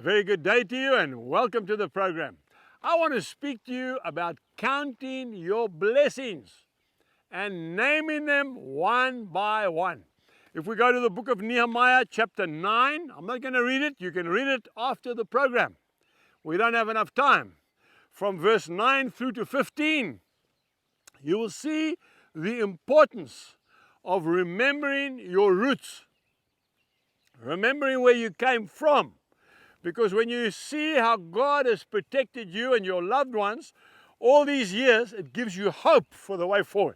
very good day to you and welcome to the program. I want to speak to you about counting your blessings and naming them one by one. If we go to the book of Nehemiah chapter 9, I'm not going to read it. You can read it after the program. We don't have enough time. From verse 9 through to 15, you will see the importance of remembering your roots, remembering where you came from. Because when you see how God has protected you and your loved ones all these years, it gives you hope for the way forward.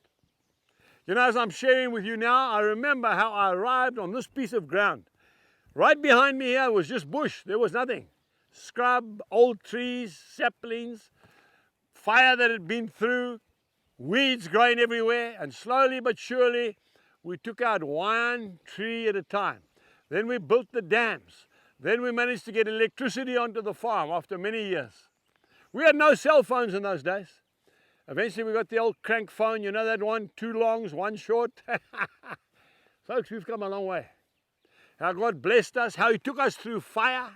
You know, as I'm sharing with you now, I remember how I arrived on this piece of ground. Right behind me here was just bush. There was nothing. Scrub, old trees, saplings, fire that had been through, weeds growing everywhere, and slowly but surely we took out one tree at a time. Then we built the dams. Then we managed to get electricity onto the farm after many years. We had no cell phones in those days. Eventually we got the old crank phone, you know that one, two longs, one short. Folks, we've come a long way. How God blessed us, how He took us through fire.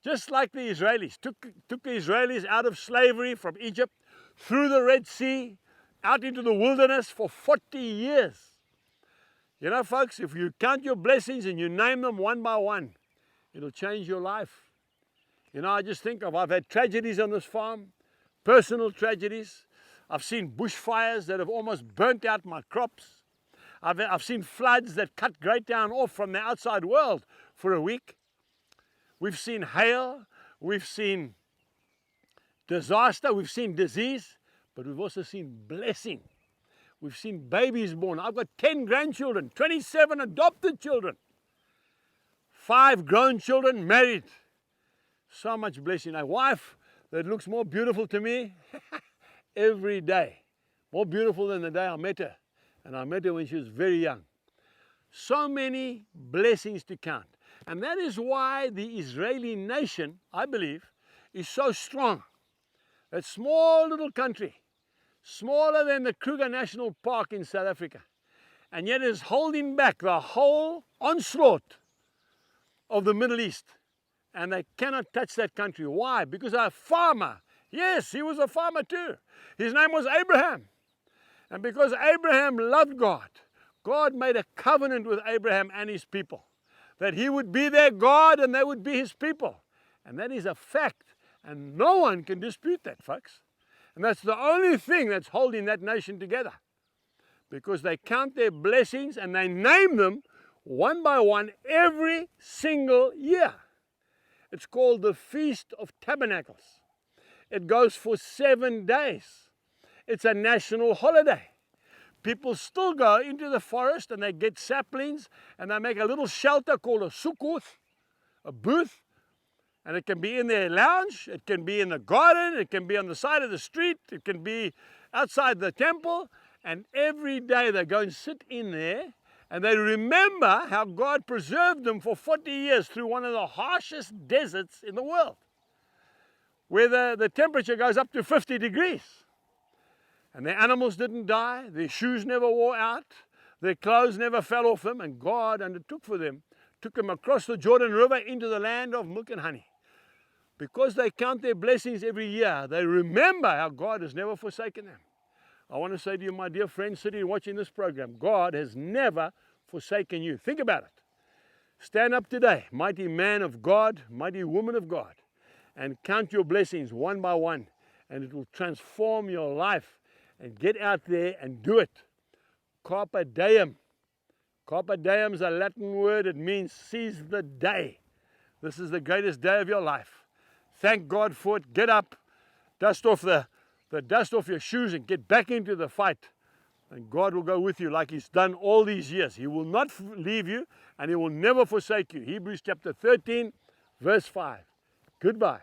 Just like the Israelis, took the Israelis out of slavery from Egypt, through the Red Sea, out into the wilderness for 40 years. You know, folks, if you count your blessings and you name them one by one, it'll change your life. You know, I just think I've had tragedies on this farm, personal tragedies. I've seen bushfires that have almost burnt out my crops. I've seen floods that cut Great Town off from the outside world for a week. We've seen hail, we've seen disaster, we've seen disease, but we've also seen blessing. We've seen babies born. I've got 10 grandchildren, 27 adopted children, 5 grown children married. So much blessing. A wife that looks more beautiful to me every day. More beautiful than the day I met her. And I met her when she was very young. So many blessings to count. And that is why the Israeli nation, I believe, is so strong. That small little country, smaller than the Kruger National Park in South Africa, and yet is holding back the whole onslaught of the Middle East. And they cannot touch that country. Why? Because a farmer, yes, he was a farmer too. His name was Abraham. And because Abraham loved God, God made a covenant with Abraham and his people, that He would be their God and they would be His people. And that is a fact. And no one can dispute that, folks. And that's the only thing that's holding that nation together. Because they count their blessings and they name them one by one every single year. It's called the Feast of Tabernacles. It goes for 7 days. It's a national holiday. People still go into the forest and they get saplings and they make a little shelter called a sukkot, a booth. And it can be in their lounge, it can be in the garden, it can be on the side of the street, it can be outside the temple. And every day they go and sit in there and they remember how God preserved them for 40 years through one of the harshest deserts in the world, where the temperature goes up to 50 degrees. And their animals didn't die, their shoes never wore out, their clothes never fell off them, and God undertook for them, took them across the Jordan River into the land of milk and honey. Because they count their blessings every year, they remember how God has never forsaken them. I want to say to you, my dear friends sitting and watching this program, God has never forsaken you. Think about it. Stand up today, mighty man of God, mighty woman of God, and count your blessings one by one, and it will transform your life. And get out there and do it. Carpe diem. Carpe diem is a Latin word. It means seize the day. This is the greatest day of your life. Thank God for it. Get up, dust off the dust off your shoes and get back into the fight. And God will go with you like He's done all these years. He will not leave you and He will never forsake you. Hebrews chapter 13, verse 5. Goodbye.